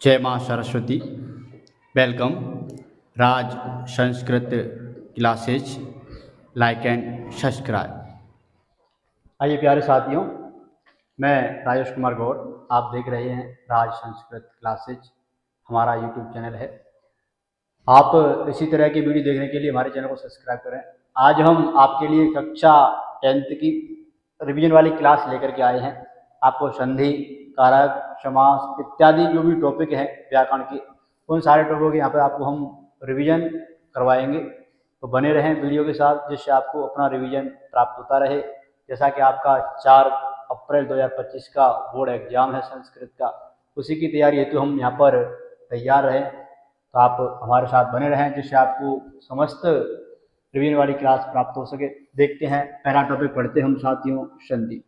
जय माँ Saraswati. Welcome Raj Sanskrit classes. Like and subscribe. आइए प्यारे साथियों, मैं राजेश कुमार गौर, आप देख रहे हैं राज संस्कृत क्लासेज, हमारा यूट्यूब चैनल है। आप इसी तरह की वीडियो देखने के लिए हमारे चैनल को सब्सक्राइब करें। आज हम आपके लिए कक्षा 10th की रिवीजन वाली क्लास लेकर के आए हैं। आपको संधि, कारक, समास इत्यादि जो भी टॉपिक हैं व्याकरण के, उन सारे टॉपिक के यहाँ पर आपको हम रिवीजन करवाएंगे। तो बने रहें वीडियो के साथ, जिससे आपको अपना रिवीजन प्राप्त होता रहे। जैसा कि आपका 4 अप्रैल 2025 का बोर्ड एग्जाम है संस्कृत का, उसी की तैयारी हेतु हम यहाँ पर तैयार रहें। तो आप हमारे साथ बने रहें, जिससे आपको समस्त रिवीजन वाली क्लास प्राप्त हो सके। देखते हैं, पहला टॉपिक पढ़ते हैं हम साथियों, संधि।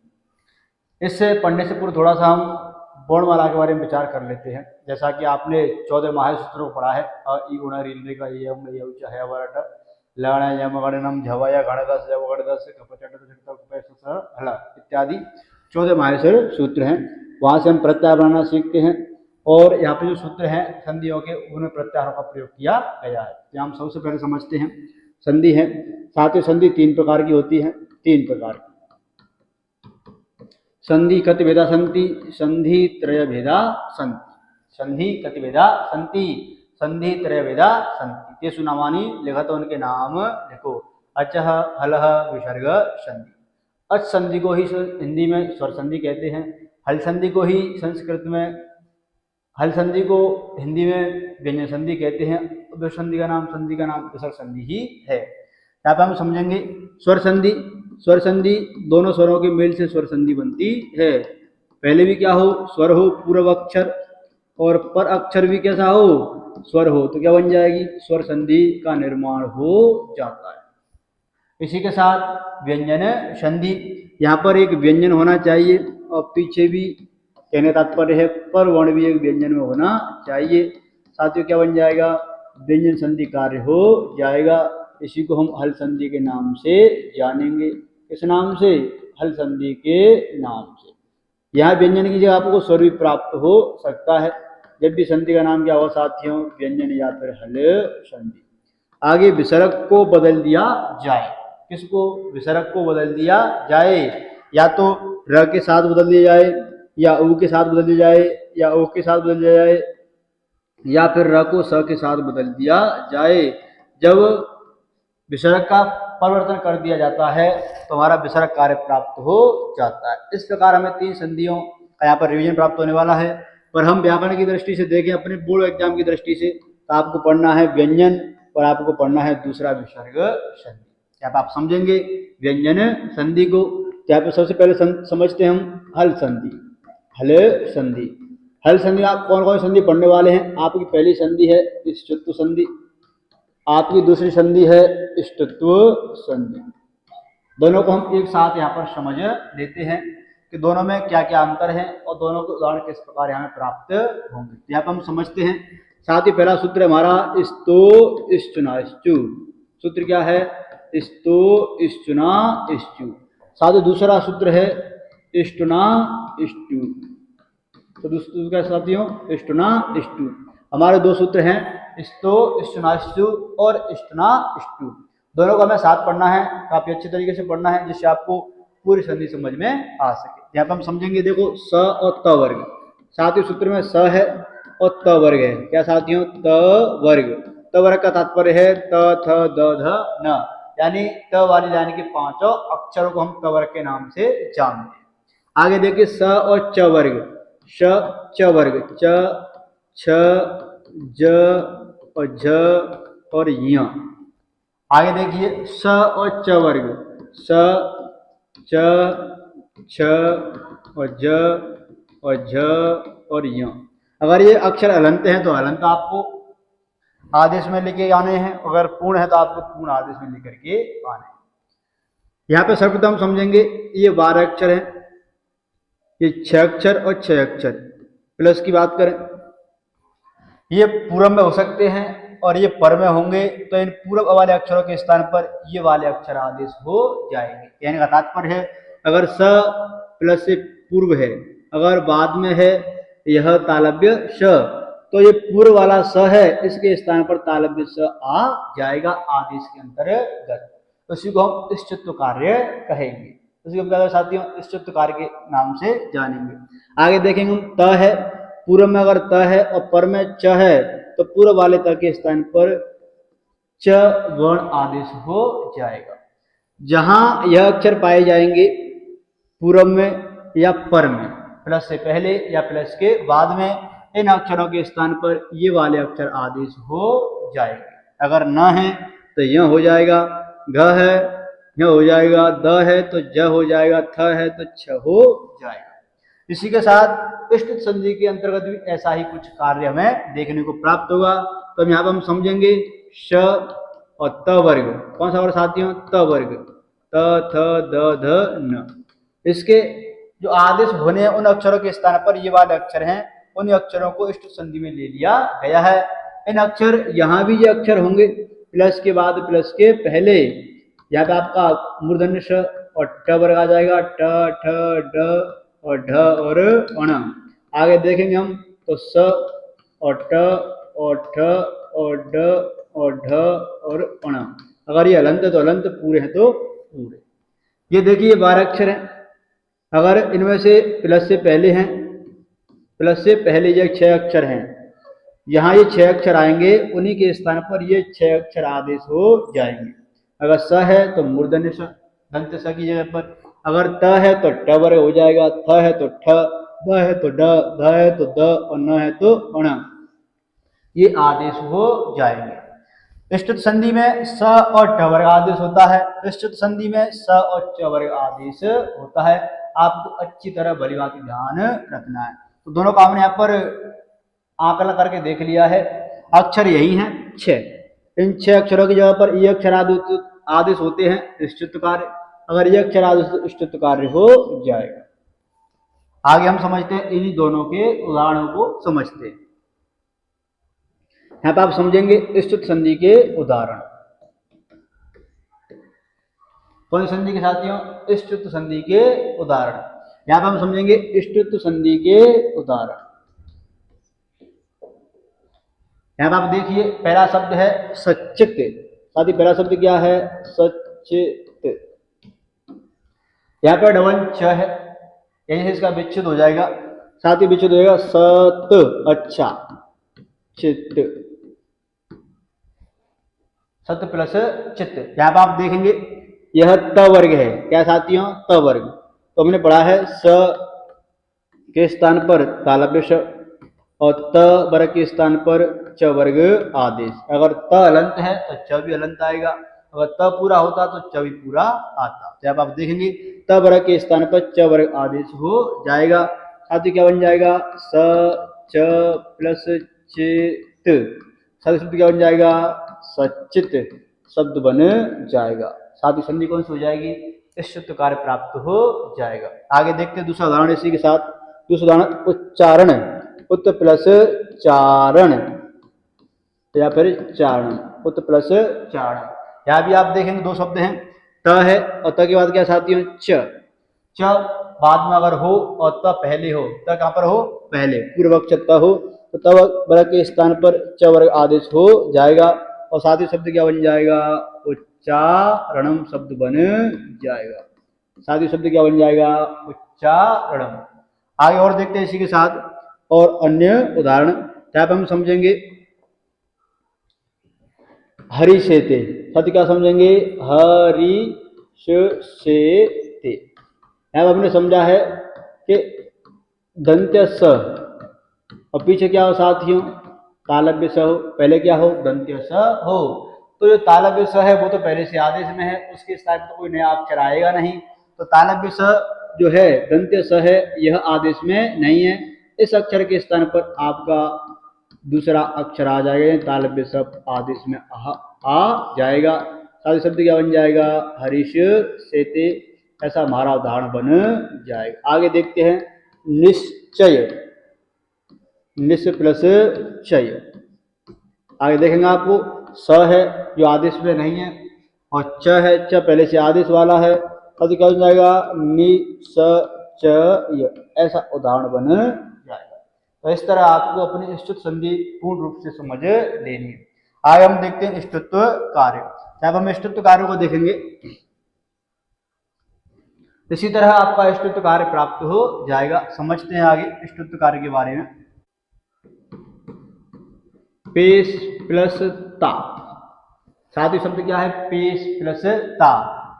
इससे पढ़ने से पूर्व थोड़ा सा हम वर्णमाला के बारे में विचार कर लेते हैं। जैसा कि आपने 14 माहे सूत्रों को पढ़ा है, अ इ गुण रील का यम यौच है वरट लण यम गणनम झवय गणदस जव गणदस कपचट हल इत्यादि 14 माहेश्वर सूत्र हैं। वहाँ से हम प्रत्याहार बनाना सीखते हैं, और यहाँ पे जो सूत्र हैं संधियों के, उनमें प्रत्याहारों का प्रयोग किया गया है। तो हम सबसे पहले समझते हैं संधि है। साथ ही संधि 3 प्रकार की होती है, 3 प्रकार की। संधि कति भेदा संति, संधि त्रय भेदा संति, संधि कति भेदा संति, संधि त्रय भेदा संति। तेषु नामानि लिखत, उनके नाम लिखो। अचः हलः विसर्ग संधि। अच संधि को ही हिंदी में स्वर संधि कहते हैं। हल संधि को ही संस्कृत में, हल संधि को हिंदी में व्यंजन संधि कहते हैं। संधि का नाम विसर्ग संधि ही है। यहाँ पर हम समझेंगे स्वर संधि। स्वर संधि दोनों स्वरों के मेल से स्वर संधि बनती है। पहले भी क्या हो, स्वर हो पूर्व अक्षर, और पर अक्षर भी कैसा हो, स्वर हो, तो क्या बन जाएगी, स्वर संधि का निर्माण हो जाता है। इसी के साथ व्यंजन संधि, यहाँ पर एक व्यंजन होना चाहिए, और पीछे भी कहने तात्पर्य है पर वर्ण भी एक व्यंजन में होना चाहिए। साथियों क्या बन जाएगा, व्यंजन संधि कार्य हो जाएगा। इसी को हम हल संधि के नाम से जानेंगे। इस नाम से, हल संधि के नाम से। यहाँ व्यंजन की जगह आपको स्वर भी प्राप्त हो सकता है। जब भी संधि का नाम क्या हो साथियों, व्यंजन या फिर हल संधि। आगे विसर्ग को बदल दिया जाए। किसको, विसर्ग को बदल दिया जाए, या तो र के साथ बदल दिया जाए, या उ के साथ बदल दिया जाए, या ओ के साथ बदल दिया जाए, या फिर र को स के साथ बदल दिया जाए। जब विसर्ग का परिवर्तन कर दिया जाता है तो हमारा विसर्ग कार्य प्राप्त हो जाता है। इस प्रकार हमें 3 संधियों का यहाँ पर रिवीजन प्राप्त होने वाला है। पर हम व्याकरण की दृष्टि से देखें, अपने बोर्ड एग्जाम की दृष्टि से, तो आपको पढ़ना है व्यंजन, और आपको पढ़ना है दूसरा विसर्ग संधि। यहाँ पर आप समझेंगे व्यंजन संधि को। यहाँ पर सबसे पहले समझते हैं हम हल संधि। हल संधि, हल संधि आप कौन कौन संधि पढ़ने वाले हैं। आपकी पहली संधि है इष्टत्व संधि, आपकी दूसरी संधि है इष्टत्व संधि। दोनों को हम एक साथ यहाँ पर समझ लेते हैं कि दोनों में क्या क्या अंतर है, और दोनों के उदाहरण किस प्रकार यहाँ प्राप्त होंगे। यहाँ पर हम समझते हैं। साथ ही पहला सूत्र हमारा स्तो इष्टुना इष्टु। सूत्र क्या है, स्तो इष्टुना इष्टु। साथ ही दूसरा सूत्र है इष्टुना इष्टु। तो दूसरा क्या साथियों, इष्टुना इष्टु। हमारे 2 सूत्र हैं, स्तो इष्टुनाष्टु और इष्टुना इष्टु। दोनों को हमें साथ पढ़ना है, काफी अच्छे तरीके से पढ़ना है, जिससे आपको पूरी संधि समझ में आ सके। यहाँ पर हम समझेंगे, देखो स और त वर्ग। साथ ही सूत्र में स है और त वर्ग है। क्या साथियों, त वर्ग। त वर्ग का तात्पर्य है त थ द ध न, यानी त वाली लाइन के 5 अक्षरों को हम त वर्ग के नाम से जानते हैं। आगे देखिए स और च वर्ग। श च वर्ग, च छ ज और झ और य। आगे देखिए स और च वर्ग। स च छ और ज और झ और य। अगर ये अक्षर हलंत हैं तो हलंत आपको आदेश में लेके आने हैं, अगर पूर्ण है तो आपको पूर्ण आदेश में लेकर के आने हैं। यहाँ पे सर्वप्रथम समझेंगे, ये 12 अक्षर हैं, ये 6 अक्षर और 6 अक्षर। प्लस की बात करें, ये पूर्व में हो सकते हैं और ये पर में होंगे, तो इन पूर्व वाले अक्षरों के स्थान पर ये वाले अक्षर आदेश हो जाएंगे। कहने का तात्पर्य है, अगर स प्लस से पूर्व है, अगर बाद में है यह तालव्य श, तो ये पूर्व वाला स है, इसके स्थान पर तालव्य स आ जाएगा आदेश के अंतर्गत। तो इसी को हम इष्टत्व कार्य कहेंगे। इसी को क्या साथियों, इष्टत्व कार्य के नाम से जानेंगे। आगे देखेंगे हम, त है, पूर्व में अगर त है और पर में च है तो पूर्व वाले त के स्थान पर च वर्ण आदेश हो जाएगा। जहां यह अक्षर पाए जाएंगे पूर्व में या पर में, प्लस से पहले या प्लस के बाद में, इन अक्षरों के स्थान पर ये वाले अक्षर आदेश हो जाएंगे। अगर न है तो यह हो जाएगा, घ है यह हो जाएगा, द है तो ज हो जाएगा, थ है तो छ हो जाएगा। इसी के साथ इष्ट संधि के अंतर्गत भी ऐसा ही कुछ कार्य हमें देखने को प्राप्त होगा। तो हम यहाँ पर हम समझेंगे श और त वर्ग, कौन सा वर्ग साथियों, त वर्ग, त थ द ध न, इसके जो आदेश होने हैं उन अक्षरों के स्थान पर ये वाले अक्षर हैं, उन अक्षरों को इष्ट संधि में ले लिया गया है। इन अक्षर यहाँ भी ये अक्षर होंगे प्लस के बाद प्लस के पहले, यहाँ पे आपका मूर्धन्य श और ट वर्ग आ जाएगा, ट ठ ड और ढ और अण। आगे देखेंगे हम तो स और ट और ठ और ड और ढ और अण। अगर ये अलंत है तो अलंत, पूरे हैं तो पूरे। ये देखिए 12 अक्षर हैं। अगर इनमें से प्लस से पहले हैं, प्लस से पहले ये 6 अक्षर हैं, यहाँ ये 6 अक्षर आएंगे, उन्हीं के स्थान पर ये 6 अक्षर आदेश हो जाएंगे। अगर स है तो मूर्धन्य स, दंत स की जगह पर। अगर त है तो ट वर्ग हो जाएगा, थ है तो ठ, ब है तो ड, ध है तो द और न है तो अण, ये आदेश हो जाएंगे। इष्टत संधि में स और ट वर्ग आदेश होता है, इष्टत संधि में स और च वर्ग आदेश होता है। आपको अच्छी तरह भली बात ध्यान रखना है। तो दोनों का हमने यहाँ पर आकलन करके देख लिया है। अक्षर यही हैं 6, इन 6 अक्षरों की जगह पर ये अक्षर आदेश होते हैं इष्टत कार्य। अगर ये अक्षर आदेश इष्टत कार्य हो जाएगा। आगे हम समझते हैं, इन्हीं दोनों के उदाहरणों को समझते हैं। यहाँ पर आप समझेंगे इष्टत संधि के उदाहरण। कौन संधि के साथियों, इष्टत संधि के उदाहरण। यहाँ पर हम समझेंगे इष्टत संधि के उदाहरण। यहाँ पर आप देखिए, पहला शब्द है सच्चित। साथी पहला शब्द क्या है, सच्चित। यहाँ पर डबल च है, यहीं से इसका विच्छेद हो जाएगा। साथ ही विच्छेद हो जाएगा सत, अच्छा, चित्त, सत प्लस चित्त। यहाँ पर आप देखेंगे यह त वर्ग है, क्या साथियों, त वर्ग। तो हमने पढ़ा है स के स्थान पर तालव्य श और त वर्ग के स्थान पर च वर्ग आदेश। अगर त अलंत है तो च भी अलंत आएगा, अगर त पूरा होता तो च भी पूरा आता। जब आप देखेंगे त वर्ग के स्थान पर च वर्ग आदेश हो जाएगा। साथ ही क्या बन जाएगा, स च प्लस चित, साथ शब्द क्या बन जाएगा, सचित शब्द बन जाएगा। साथ ही संधि कौन सी हो जाएगी, इष्टत कार्य प्राप्त हो जाएगा। आगे देखते हैं दूसरा उदाहरण इसी के साथ। दूसरा उदाहरण उच्चारण, उत प्लस चारण या फिर चारण, उत प्लस चारण। यहाँ भी आप देखेंगे 2 शब्द हैं, त है और त के बाद क्या साथियों, च बाद में अगर हो और त पहले हो, त कहाँ पर हो, पहले, पूर्व अक्षर त हो तो त वर्ग के स्थान पर च वर्ग आदेश हो जाएगा। और साथ ही शब्द क्या बन जाएगा, उच्चारणम शब्द बन जाएगा। साथ ही शब्द क्या बन जाएगा, उच्चारणम। आगे और देखते हैं इसी के साथ और अन्य उदाहरण। यहाँ पर हम समझेंगे हरि से ते, सत्य क्या समझेंगे, हरि से ते। यहाँ हमने समझा है कि दंत्य स और पीछे क्या हो साथियों, तालव्य स हो, पहले क्या हो, दंत्य स हो। तो जो तालव्य स है वो तो पहले से आदेश में है, उसके स्थान पर कोई नया अक्षर आएगा नहीं। तो तालव्य स जो है, दंत्य स है, यह आदेश में नहीं है। इस अक्षर के स्थान पर आपका दूसरा अक्षर आ जाएगा, तालव्य स आदेश में आ जाएगा। साथ शब्द क्या बन जाएगा, हरीश सेते, ऐसा हमारा उदाहरण बन जाएगा। आगे देखते हैं निश्चय, निश्चय प्लस चय। आगे देखेंगे आपको स है जो आदेश में नहीं है और च है, च पहले से आदेश वाला है, तो क्या बन जाएगा, नि स च य, ऐसा उदाहरण बन जाएगा। तो इस तरह आपको अपनी इष्टुत संधि पूर्ण रूप से समझ लेनी है। आगे हम देखते हैं इष्टुत्व कार्य। जब हम इष्टुत्व कार्य को देखेंगे, इसी तरह आपका इष्टुत्व कार्य प्राप्त हो जाएगा। समझते हैं आगे इष्टुत्व कार्य के बारे में। पेश प्लस ता, साथ ही शब्द क्या है, पेश प्लस ता।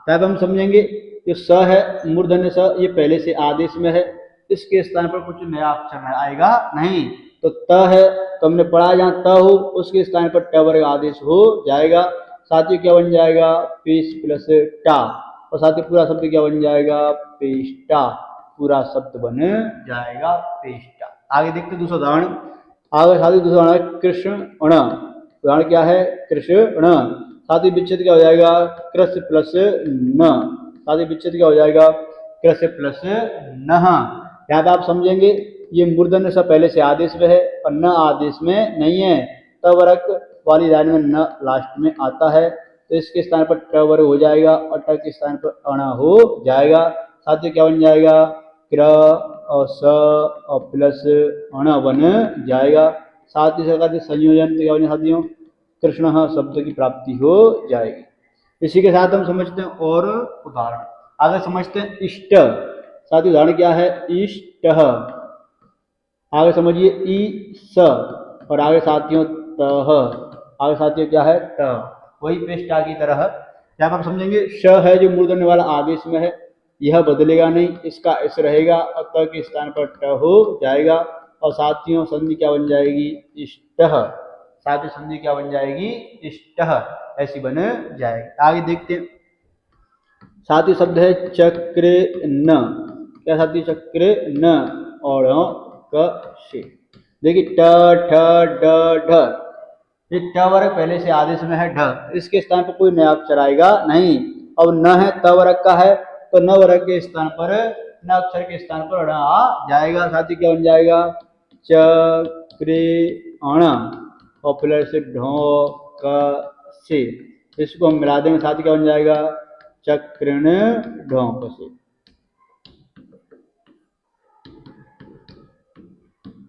तब हम समझेंगे जो स है मूर्धन्य स, ये पहले से आदेश में है, इसके स्थान पर कुछ नया अक्षर आएगा नहीं। तो त है तो हमने पढ़ा जहाँ त हो उसके स्थान पर ट वर्ग आदेश हो जाएगा। साथ ही क्या बन जाएगा, पेश प्लस टा, और साथ ही पूरा शब्द क्या बन जाएगा, पेष्टा, पूरा शब्द बन जाएगा पेष्टा। आगे देखते दूसरा उदाहरण। आगे साथ ही दूसरा उदाहरण कृष्ण, उदाहरण क्या है, कृष्ण। साथ ही विच्छेद क्या हो जाएगा, कृष प्लस न, साथ ही विच्छेद क्या हो जाएगा, कृष प्लस न। यहाँ पे आप समझेंगे ये मूर्धन्य स पहले से आदेश में है और न आदेश में नहीं है। तवरक वाली लाइन में न लास्ट में आता है, तो इसके स्थान पर ट वर्ग हो जाएगा और ट के स्थान पर अण हो जाएगा। साथ ही क्या बन जाएगा, क्र और स और प्लस अण बन जाएगा। साथ ही साथ संयोजन क्या बन साथियों, कृष्ण शब्द की प्राप्ति हो जाएगी। इसी के साथ हम समझते हैं और उदाहरण। आगे समझते हैं इष्ट, साथ ही उदाहरण क्या है, इष्ट। आगे समझिए ई स, और आगे साथियों तह, आगे साथियों क्या है, त, वही पेष्टा की तरह। यहाँ पर हम समझेंगे श है जो मूर्धन्य वाला आदेश में है, यह बदलेगा नहीं, इसका इस रहेगा और त के स्थान पर ट हो जाएगा। और साथियों संधि क्या बन जाएगी, इष्ट, साथ ही संधि क्या बन जाएगी, इष्ट, ऐसी बन जाएगी। आगे देखते हैं। साथ ही शब्द है चक्र न, क्या साथी, चक्र न और क से। देखिए ट ठ ड ढ, ये ट वर्ग पहले से आदेश में है ढ, इसके स्थान पर कोई नया अक्षर आएगा नहीं। अब न है त वर्ग का है, तो न वर्ग के स्थान पर, न अक्षर के स्थान पर अण आ जाएगा। साथ ही क्या बन जाएगा, चक्रे अण और प्लस ढो क से, इसको हम मिला देंगे, साथ ही क्या बन जाएगा, चक्रण ढोंक से।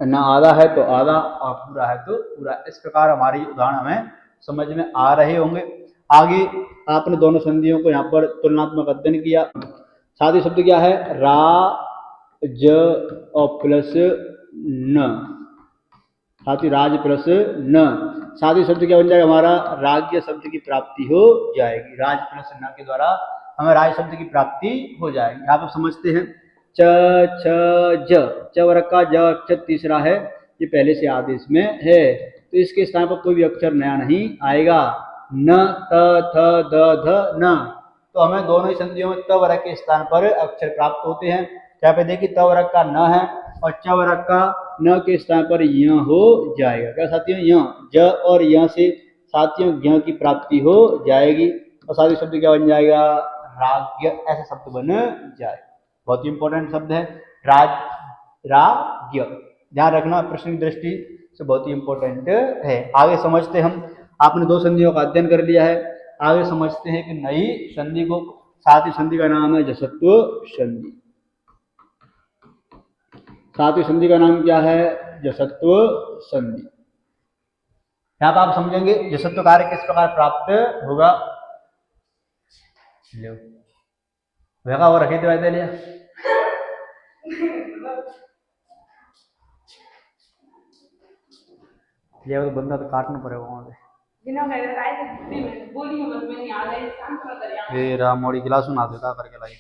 ना आधा है तो आधा और पूरा है तो पूरा। इस प्रकार हमारी उदाहरण हमें समझ में आ रहे होंगे। आगे आपने दोनों संधियों को यहाँ पर तुलनात्मक अध्ययन किया। साथ ही शब्द क्या है, रा ज और प्लस न, साथ ही राज प्लस न। साथ ही शब्द क्या बन जाएगा हमारा, राज्य शब्द की प्राप्ति हो जाएगी। राज प्लस न के द्वारा हमें राज शब्द की प्राप्ति हो जाएगी। यहाँ पर समझते हैं च छ ज, च वर्ग का ज अक्षर तीसरा है, ये पहले से आदेश में है, तो इसके स्थान पर कोई भी अक्षर नया नहीं आएगा। न त थ द ध न, तो हमें दोनों ही संधियों में त वर्ग के स्थान पर अक्षर प्राप्त होते हैं। यहाँ पे देखिए त वर्ग का न है और च वर्ग का न के स्थान पर य हो जाएगा। क्या साथियों, य, ज और य से साथियों ज्ञ की प्राप्ति हो जाएगी। और साथ ही शब्द क्या बन जाएगा, राज्य, ऐसा शब्द बन जाएगा। बहुत ही इंपॉर्टेंट शब्द है राज, राज्य, ध्यान रखना, प्रश्न की दृष्टि से बहुत ही इंपॉर्टेंट है। आगे समझते हम, आपने दो संधियों का अध्ययन कर लिया है, आगे समझते हैं कि नई संधि को। साथ ही संधि का नाम है जसत्व संधि। साथ ही संधि का नाम क्या है, जसत्व संधि। यहाँ पर आप समझेंगे जसत्व कार्य किस प्रकार प्राप्त होगा। वो रखे थे लिया ये तो बंदा तो काटना पड़ेगा वहां से। ये राम मोड़ी गिलास सुना दे का करके लाई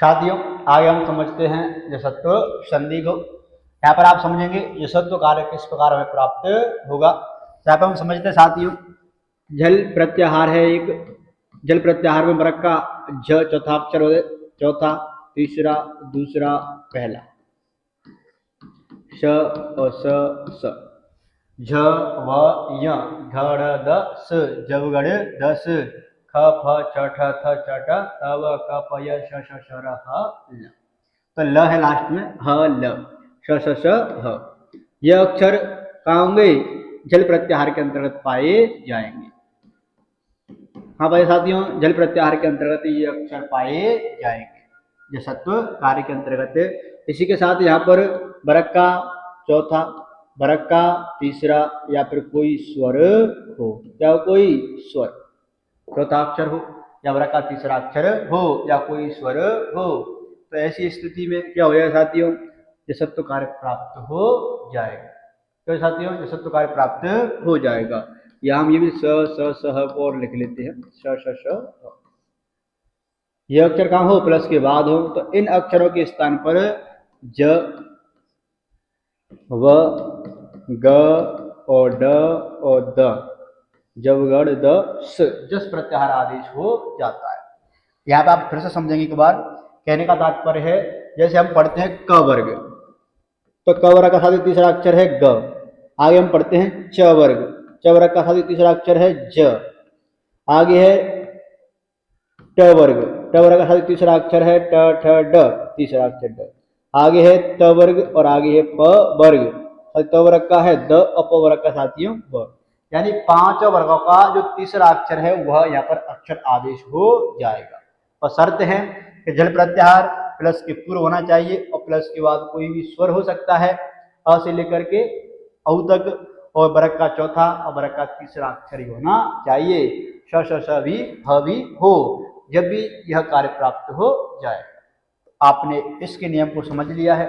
साथियों आगे हम समझते हैं जसत्व संधि को। यहाँ पर आप समझेंगे जसत्व कार्य किस प्रकार हमें प्राप्त होगा। यहाँ पर हम समझते हैं साथियों, जल प्रत्याहार है एक, जल प्रत्याहार में बरक का झ चौथा अक्षर हो, चौथा, तीसरा, दूसरा, पहला, श और स, झ व य, घड़ द स, जवगड़ दस, ख फ छ ठ थ छ ट, त व क प य श श श र ह ल। तो ल है लास्ट में, ह ल, श श श ह। यह अक्षर कहाँ होंगे? जल प्रत्याहार के अंतर्गत पाए जाएंगे। हाँ भाई साथियों, जल प्रत्याहार के अंतर्गत ये अक्षर पाए जाएंगे जसत्व कार्य के अंतर्गत। इसी के साथ यहाँ पर बरक का चौथा, बरक का तीसरा या फिर कोई स्वर हो, या कोई स्वर चौथा अक्षर हो या बरक का तीसरा अक्षर हो या कोई स्वर हो, तो ऐसी स्थिति में क्या हो जाएगा साथियों? जसत्व कार्य प्राप्त हो जाएगा। तो साथियों जसत्व कार्य प्राप्त हो जाएगा। या हम ये भी स स स ह को और लिख लेते हैं, स श श ह। यह अक्षर कहाँ हो? प्लस के बाद हो। तो इन अक्षरों के स्थान पर ज, व, ग और ड और द, जवगड़ द स, जस प्रत्याहार आदेश हो जाता है। यहाँ पे आप फिर से समझेंगे एक बार। कहने का तात्पर्य है, जैसे हम पढ़ते हैं क वर्ग, तो क वर्ग का साथ तीसरा अक्षर है ग। आगे हम पढ़ते हैं च वर्ग, च वर्ग का साथ तीसरा अक्षर है ज। आगे है ट वर्ग, ट वर्ग का साथ तीसरा अक्षर है ट ठ ड, तीसरा अक्षर ड। आगे है त वर्ग और आगे है प वर्ग, त वर्ग का है द, अप वर्ग का साथियों व। यानी पांचों वर्गों का जो तीसरा अक्षर है वह यहाँ पर अक्षर आदेश हो जाएगा। और शर्त है कि जल प्रत्याहार प्लस के पूर्व होना चाहिए और प्लस के बाद कोई भी स्वर हो सकता है, अ से लेकर के औ तक, और बरक का चौथा और बरक का तीसरा अक्षर ही होना चाहिए। श श श भी ह भी हो, जब भी यह कार्य प्राप्त हो जाए। आपने इसके नियम को समझ लिया है।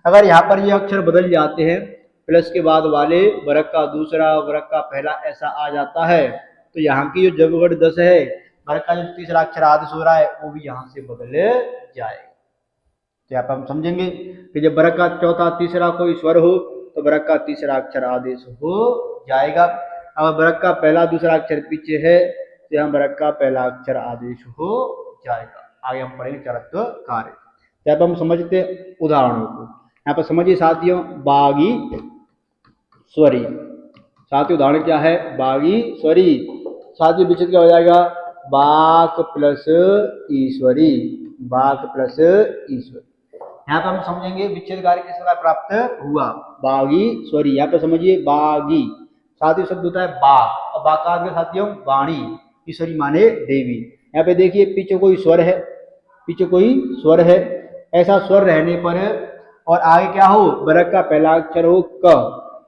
अगर यहाँ पर ये अक्षर बदल जाते हैं, प्लस के बाद वाले वर्ग का दूसरा, वर्ग का पहला ऐसा आ जाता है, तो यहाँ की जो जगवड़ 10 है, वर्ग का जो तीसरा अक्षर आदेश हो रहा है वो भी यहाँ से बदल जाएगा। तो यहाँ पर हम समझेंगे कि जब वर्ग का चौथा तीसरा कोई स्वर हो तो वर्ग का तीसरा अक्षर आदेश हो जाएगा। अगर वर्ग का पहला दूसरा अक्षर पीछे है तो यहाँ वर्ग का पहला अक्षर आदेश हो जाएगा। आगे हम पढ़ेंगे चरत्व कार्य। यहाँ पर हम समझते उदाहरणों को। यहाँ पर समझिए साथियों, बागी स्वरी। साथियों उदाहरण क्या है? बागी स्वरी। साथियों विचित्र क्या हो जाएगा? बाक प्लस ईश्वरी, बाक प्लस ईश्वरी। यहाँ पर हम समझेंगे विच्छेद कार्य किस प्रकार प्राप्त हुआ। बागी स्वरी, यहाँ पर समझिए बागी, साथियों शब्द होता है बाग, और बाग का अर्थ साथियों वाणी, ईश्वरी माने देवी। यहाँ पे देखिए पीछे कोई स्वर है, पीछे कोई स्वर है, ऐसा स्वर रहने पर और आगे क्या हो? वर्ग का पहला अक्षर हो क,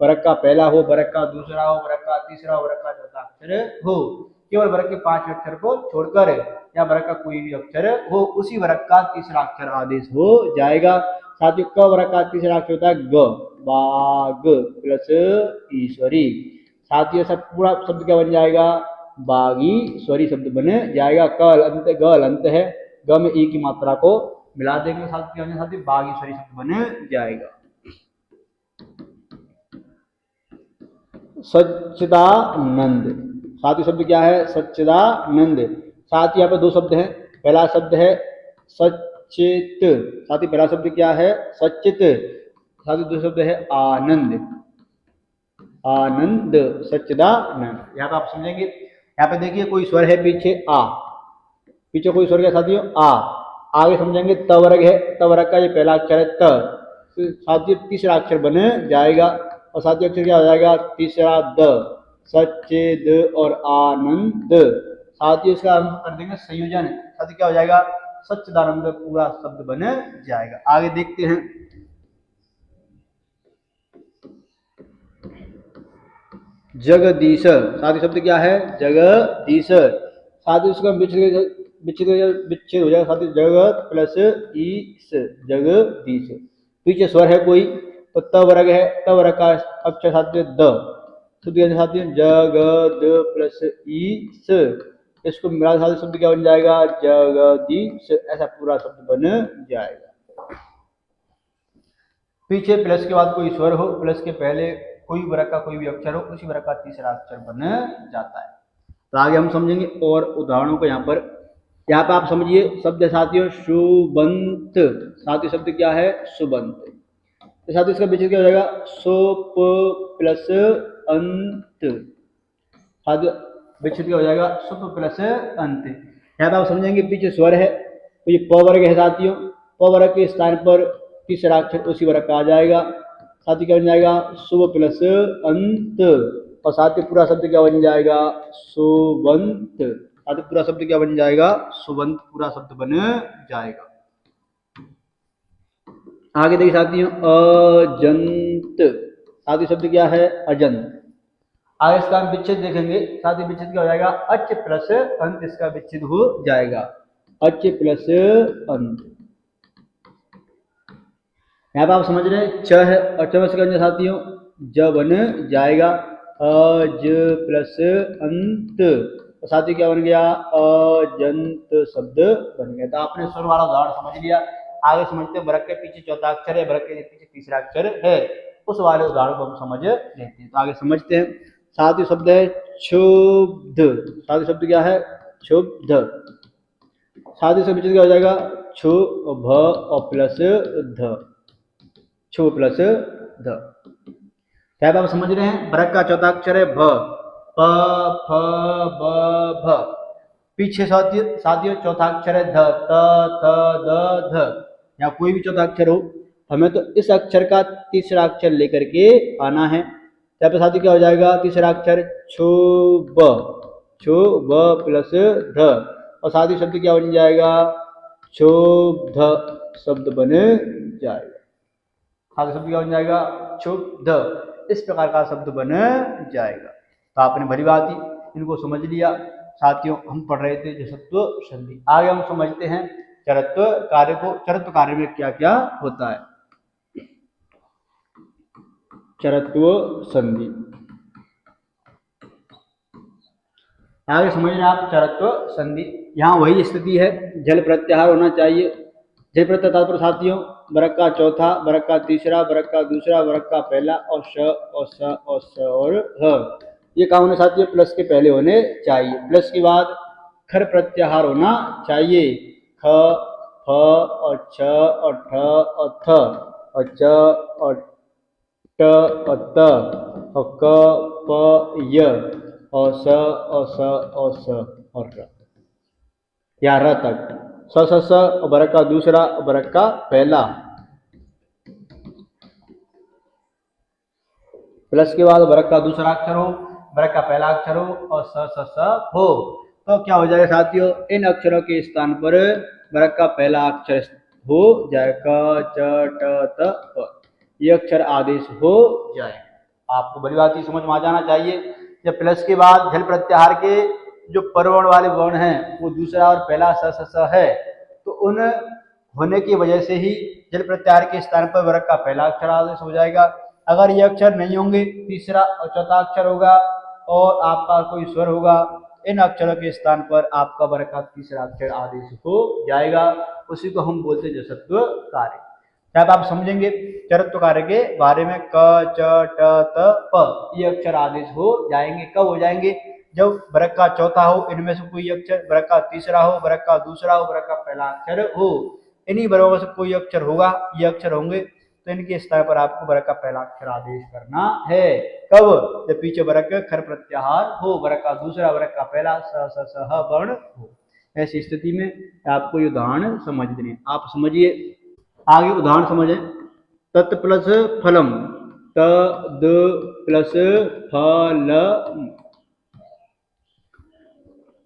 वर्ग का पहला हो, वर्ग का दूसरा हो, वर्ग का तीसरा हो, वर्ग का चौथा अक्षर हो, केवल वर्ग के 5 अक्षर को छोड़कर, या वर्ग का कोई भी अक्षर हो, उसी वर्ग का तीसरा अक्षर आदेश हो जाएगा। साथियों क वर्ग का तीसरा अक्षर होता है ग, बाग प्लस ईश्वरी। साथियों सब पूरा शब्द क्या बन जाएगा? बागी स्वरी शब्द बन जाएगा। कल अंत, गल अंत है, ग में ई की मात्रा को मिला देंगे साथी, बागी स्वरी शब्द बन जाएगा। सच्चिदानंद, साथियों शब्द क्या है? सच्चिदानंद। साथ ही यहाँ पे दो शब्द हैं। पहला शब्द है सच्चित, साथी पहला शब्द क्या है? सच्चित। साथी दूसरा शब्द है आनंद, आनंद, सच्चिदानंद। यहाँ पे आप समझेंगे, यहाँ पे देखिए कोई स्वर है पीछे आ, पीछे कोई स्वर है साथियों आ। आगे समझेंगे त वर्ग है, त वर्ग का ये पहला अक्षर है त, साथियों तीसरा अक्षर बन जाएगा, और साथियों अक्षर क्या हो जाएगा? तीसरा द, सच्चिद और आनंद। साथियों इसका हम कर देंगे संयोजन, साथियों क्या हो जाएगा? सच्चिदानंद पूरा शब्द बन जाएगा। आगे देखते हैं, जगदीश। साथियों शब्द क्या है? जगदीश। साथियों इसका विच्छेद हो जाएगा साथियों, जगत प्लस ईश, जगदीश। पीछे स्वर है कोई, तो त वर्ग है, त वर्ग का अक्षर साथियों द, साथियों जगद प्लस ईश, इसको मिला साथ शब्द क्या बन जाएगा, जगदीश, ऐसा पूरा शब्द बन जाएगा। पीछे प्लस के बाद कोई स्वर हो, प्लस के पहले कोई वर्ग का कोई भी अक्षर हो, उसी वर्ग का तीसरा अक्षर बन जाता है। तो आगे हम समझेंगे और उदाहरणों को। यहाँ पर आप समझिए शब्द है साथियों सुबंत। साथियों शब्द क्या है, सुबंत। तो साथियों इसका विच्छेद क्या हो जाएगा, सोप प्लस अंत। साथियों विच्छेद क्या हो जाएगा, सुप प्लस अंत। यहाँ पर आप समझेंगे पीछे स्वर है, तो ये प वर्ग है साथियों, प वर्ग के स्थान पर तीसरा अक्षर उसी वर्ग का आ जाएगा। साथ ही क्या बन जाएगा, शुभ प्लस अंत, और साथ ही पूरा शब्द क्या बन जाएगा, सुबंत। साथ ही पूरा शब्द क्या बन जाएगा, सुबंत, पूरा शब्द बन जाएगा। आगे देखिए साथियों अजंत। साथ शब्द क्या है, अजंत। आगे इसका हम विच्छेद देखेंगे। साथ ही विच्छेद क्या हो जाएगा, अच प्लस अंत, इसका विच्छेद हो जाएगा, अच प्लस अंत। यहाँ पर आप समझ रहे हैं च है, और च से साथियों ज बन जाएगा, अज प्लस अंत, तो साथियों क्या बन गया, अजंत शब्द बन गया। तो आपने स्वर वाला उदाहरण समझ लिया। आगे समझते हैं, वर्ग के पीछे चौथा अक्षर है, वर्ग के पीछे तीसरा अक्षर है, उस वाले उदाहरण को हम समझ लेते हैं। तो आगे समझते हैं। साथियों शब्द है क्षुब्ध। साथियों शब्द क्या है, क्षुब्ध। साथियों शब्द क्या हो जाएगा, क्षुभ और प्लस ध, क्षुभ प्लस ध। क्या आप समझ रहे हैं, वर्ग का चौथा अक्षर है भ, प फ ब भ। पीछे साथियों चौथा अक्षर है ध, त थ द ध। या कोई भी चौथा अक्षर हो, हमें तो इस अक्षर का तीसरा अक्षर लेकर के आना है। यहाँ पे साथियों क्या हो जाएगा, तीसरा अक्षर क्षुभ, क्षुभ प्लस ध, और साथियों शब्द क्या बन जाएगा, क्षुब्ध शब्द बन जाएगा। साथियों शब्द क्या बन जाएगा, क्षुब्ध, इस प्रकार का शब्द बन जाएगा। तो आपने भली बात ही इनको समझ लिया। साथियों हम पढ़ रहे थे जसत्व संधि। आगे हम समझते हैं चरत्व कार्य को। चरत्व कार्य में क्या क्या होता है। चरत्व संधि आगे समझ रहे हैं आप। चरत्व संधि यहाँ वही स्थिति है, जल प्रत्याहार होना चाहिए। जल प्रत्याहार पर साथियों वर्ग का चौथा, वर्ग का तीसरा, वर्ग का दूसरा, वर्ग का पहला, और श और स और स और ह, ये काम होने साथियों प्लस के पहले होने चाहिए। प्लस के बाद खर प्रत्याहार होना चाहिए, ख फ और छ और ठ और थ और च और ट और त और क प य और स और स और स और र, या र तक। स स स और वर्ग का दूसरा, वर्ग का पहला। प्लस के बाद वर्ग का दूसरा अक्षर हो, वर्ग का पहला अक्षर हो, और स स स हो, तो क्या हो जाएगा साथियों, इन अक्षरों के स्थान पर वर्ग का पहला अक्षर हो जाए, क च ट त प, ये अक्षर आदेश हो जाए। आपको बड़ी बात ही समझ में आ जाना चाहिए। जब प्लस के बाद झल प्रत्याहार के जो परवर्ण वाले वर्ण हैं वो दूसरा और पहला स स स है, तो उन होने की वजह से ही जल प्रत्याहार के स्थान पर वर्ग का पहला अक्षर आदेश हो जाएगा। अगर ये अक्षर नहीं होंगे, तीसरा और चौथा अक्षर होगा और आपका कोई स्वर होगा, इन अक्षरों के स्थान पर आपका वर्ग का तीसरा अक्षर आदेश हो जाएगा। उसी को हम बोलते हैं जसत्व कार्य। अब आप समझेंगे चरत्व कार्य के बारे में। क च ट त प ये अक्षर आदेश हो जाएंगे। कब हो जाएंगे, जब वर्ग का चौथा हो, इनमें से कोई अक्षर, वर्ग का तीसरा हो, वर्ग का दूसरा हो, वर्ग का पहला अक्षर हो, इन्हीं वर्गों से कोई अक्षर होगा, ये अक्षर होंगे, तो इनके स्थान पर आपको वर्ग का पहला अक्षर आदेश करना है। कब, जब पीछे वर्ग का खर प्रत्याहार हो, वर्ग का दूसरा, वर्ग का पहला स स स ह वर्ण हो। ऐसी स्थिति में आपको ये उदाहरण समझने हैं। आप समझिए, आगे उदाहरण समझें। तत् प्लस फलम, तद प्लस फलम,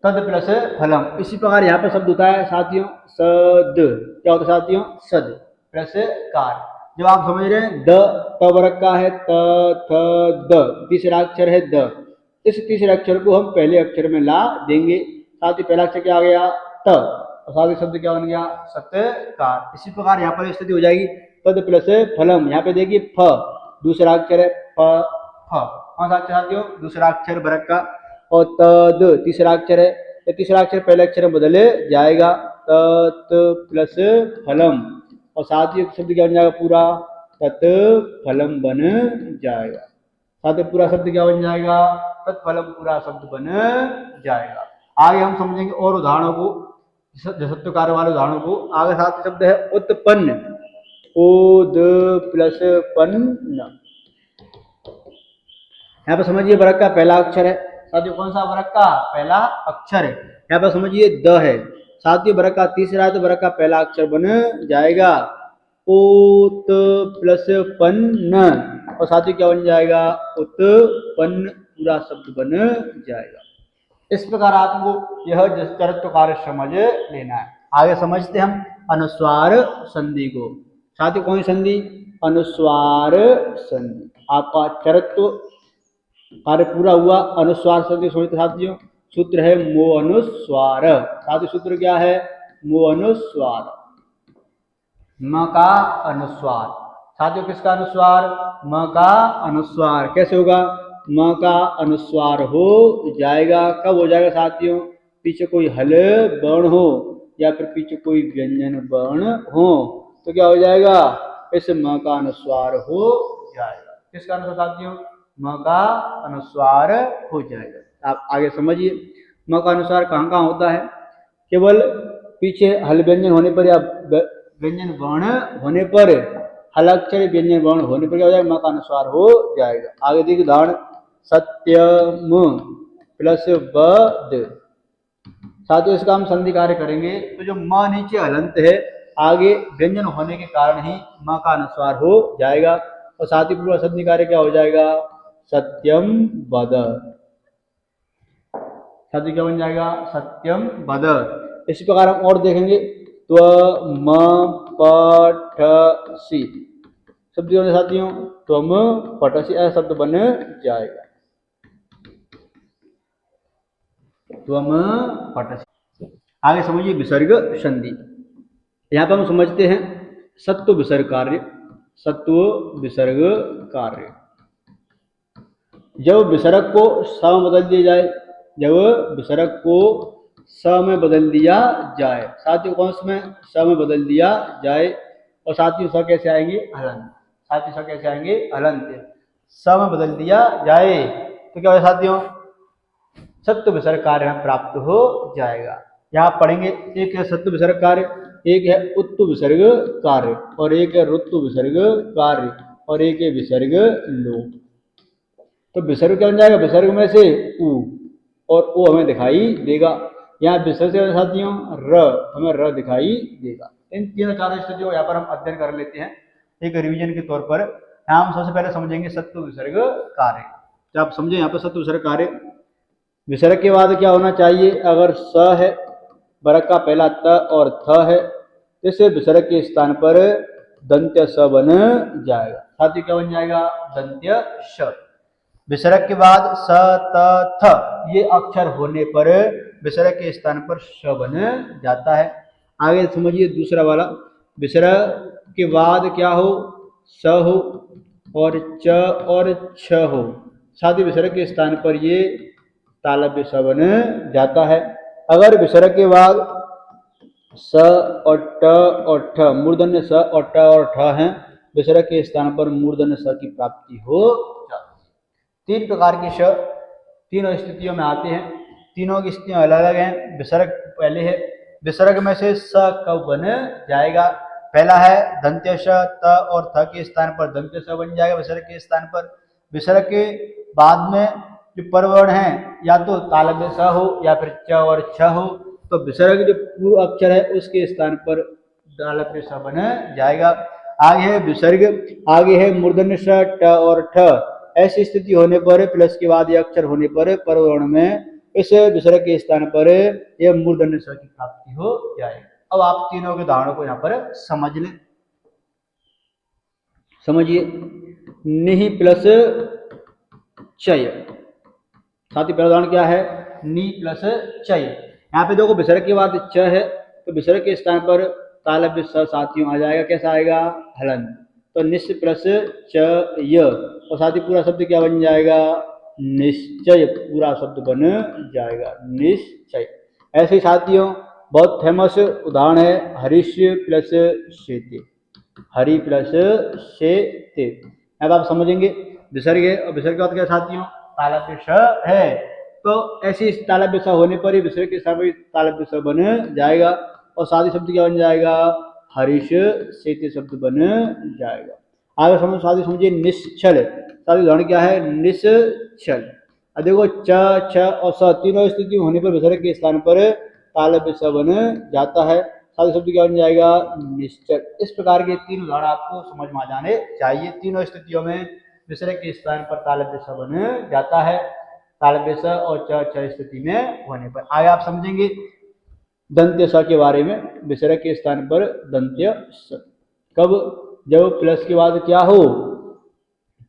तद प्लस फलम। इसी प्रकार यहाँ पर शब्द होता है साथियों सद। क्या होता है साथियों, सद प्लस कार। जब आप समझ रहे हैं द, त वर्ग का है, त थ द, तीसरा अक्षर है द, इस तीसरे अक्षर को हम पहले अक्षर में ला देंगे। साथ ही पहला अक्षर क्या आ गया, त, और साथ ही शब्द क्या बन गया, सत्कार। इसी प्रकार यहाँ पर स्थिति हो जाएगी तद प्लस फलम। यहाँ पे देखिए फ दूसरा अक्षर है, फ फ, कौन सा अक्षर साथियों, दूसरा अक्षर वर्ग का, और तद तीसरा अक्षर है, ये तीसरा अक्षर पहले अक्षर में बदल जाएगा, तत् प्लस फलम, और साथ ही शब्द क्या बन जाएगा पूरा, तत् फलम बन जाएगा। साथ ही पूरा शब्द क्या बन जाएगा, तत्फलम पूरा शब्द बन जाएगा। आगे हम समझेंगे और उदाहरणों को, जसत्वकार वाले उदाहरणों को। आगे साथ शब्द है उत्पन्न, उद प्लस पन्न। यहाँ पर समझिए वर्ग का पहला अक्षर है, साथियों कौन सा वर्ग का पहला अक्षर है, यहाँ पर समझिए द है, साथियों वर्ग का तीसरा है तो वर्ग का पहला अक्षर बन जाएगा उत प्लस पन्न, और साथियों क्या बन जाएगा, उत्पन्न पूरा शब्द बन जाएगा। इस प्रकार आपको यह जसत्वकार समझ लेना है। आगे समझते हम अनुस्वार संधि को। साथियों कौन सी संधि, अनुस्वार संधि। आपका चरत्व कार्य पूरा हुआ, अनुस्वार संधि समझते साथियों, सूत्र है मो अनुस्वार। साथियों सूत्र क्या है, मो अनुस्वार, म का अनुस्वार। साथियों किसका अनुस्वार, म का अनुस्वार। कैसे होगा, म का अनुस्वार हो जाएगा, कब हो जाएगा साथियों, पीछे कोई हल वर्ण हो या फिर पीछे कोई व्यंजन वर्ण हो तो क्या हो जाएगा, इस म का अनुस्वार हो जाएगा। किसका अनुस्वार साथियों, म का अनुस्वार हो जाएगा। आप आगे समझिए, म का अनुस्वार कहाँ कहाँ होता है, केवल पीछे हल व्यंजन होने पर या व्यंजन वर्ण होने पर, हल अक्षर व्यंजन वर्ण होने पर क्या हो जाएगा, म का अनुस्वार हो जाएगा। आगे देखिए उदाहरण, सत्यम प्लस बद। साथियों इसका हम संधि कार्य करेंगे तो जो म नीचे हलंत है आगे व्यंजन होने के कारण ही म का अनुस्वार हो जाएगा, और साथ ही पूरा संधि कार्य क्या हो जाएगा, सत्यम बद। साथियों क्या बन जाएगा, सत्यम बद। इसी प्रकार हम और देखेंगे, त्वम पठसि शब्द साथियों, त्वम पठसि ऐसा शब्द बन जाएगा, त्वम पठसि। आगे समझिए विसर्ग संधि। यहाँ पर हम समझते हैं सत्व विसर्ग कार्य, सत्व विसर्ग कार्य। जब विसर्ग को स में बदल दिया जाए, जब विसर्ग को स में बदल दिया जाए, साथियों कौन में स में बदल दिया जाए, और साथियों स कैसे आएंगे, हलंत। साथियों स कैसे आएंगे, हलंत। स में बदल दिया जाए तो क्या होगा साथियों, सत्व विसर्ग कार्य प्राप्त हो जाएगा। यहाँ पढ़ेंगे, एक है सत्व विसर्ग कार्य, एक है उत्तु विसर्ग कार्य, और एक है ऋतु विसर्ग कार्य, और एक है विसर्ग लोप। तो विसर्ग क्या बन जाएगा, विसर्ग में से उ, और ओ हमें दिखाई देगा। यहाँ विसर्ग से साथियों र, हमें र दिखाई देगा। इन तीनों चारों स्थितियों यहाँ पर हम अध्ययन कर लेते हैं एक रिवीजन के तौर पर। यहाँ हम सबसे पहले समझेंगे सत्व विसर्ग कार्य। तो आप समझे यहाँ पर सत्व विसर्ग कार्य, विसर्ग के बाद क्या होना चाहिए, अगर स है, वर्ग का पहला त और थ है, इसे विसर्ग के स्थान पर दंत्य स बन जाएगा। साथियों क्या बन जाएगा, दंत्य श। विसर्ग के बाद स त थ ये अक्षर होने पर विसर्ग के स्थान पर श बन जाता है। आगे समझिए दूसरा वाला, विसर्ग के बाद क्या हो, स हो और च और छ हो, साथ ही विसर्ग के स्थान पर ये तालव्य स बन जाता है। अगर विसर्ग के बाद स और ट और ठ, मूर्धन्य स और ट और ठ हैं, विसर्ग के स्थान पर मूर्धन्य स की प्राप्ति हो जाती है। तीन प्रकार के श तीनों स्थितियों में आते हैं, तीनों की स्थितियां अलग अलग हैं। विसर्ग पहले है, विसर्ग में से स कब बन जाएगा, पहला है दंत्य श, त और थ के स्थान पर दंत्य स बन जाएगा विसर्ग के स्थान पर। विसर्ग के बाद में जो परवर्ण है या तो तालव्य स हो या फिर च और छ हो, तो विसर्ग जो पूर्व अक्षर है उसके स्थान पर तालव्य स बन जाएगा। आगे है विसर्ग, आगे है मूर्धन्य स, ट और ठ। ऐसी स्थिति होने पर प्लस के बाद यह अक्षर होने पर परवर्ण में इस विसर्ग के स्थान पर यह मूर्धन्य स की प्राप्ति हो जाएगी। अब आप तीनों के उदाहरणों को यहाँ पर समझ लें। समझिए, निहि प्लस चय। साथ ही पहला उदाहरण क्या है, नि प्लस चय। यहाँ पे देखो विसर्ग के बाद च है तो विसर्ग के स्थान पर तालव्य स साथियों आ जाएगा, कैसा आएगा, हलंत। तो निस प्लस च य, और साथ ही पूरा शब्द क्या बन जाएगा, निश्चय, पूरा शब्द बन जाएगा निश्चय। ऐसे ही साथियों बहुत फेमस उदाहरण है हरीश प्लस शेते, हरि प्लस शेते। अब आप समझेंगे विसर्ग है और विसर्ग के बाद क्या साथियों तालव्य स है, तो ऐसे तालव्य स होने पर ही विसर्ग के साथ तालव्य स बन जाएगा और सादी शब्द क्या बन जाएगा हरीश शेते शब्द बन जाएगा। आगे समझ सादी समझिए निश्चल, सादी उदाहरण क्या है निश्चल। अब देखो च छ और स तीनों स्थिति होने पर विसर्ग के स्थान पर तालव्य स बन जाता है, सादी शब्द क्या बन जाएगा निश्चल। इस प्रकार के तीन उदाहरण आपको समझ में आ जाने चाहिए। तीनों स्थितियों में विसर्ग के स्थान पर तालव्य स बन जाता है, तालव्य स और च छ स्थिति में होने पर। आगे आप समझेंगे दंत्य स के बारे में, विसर्ग के स्थान पर दंत्य स कब, जब प्लस के बाद क्या हो,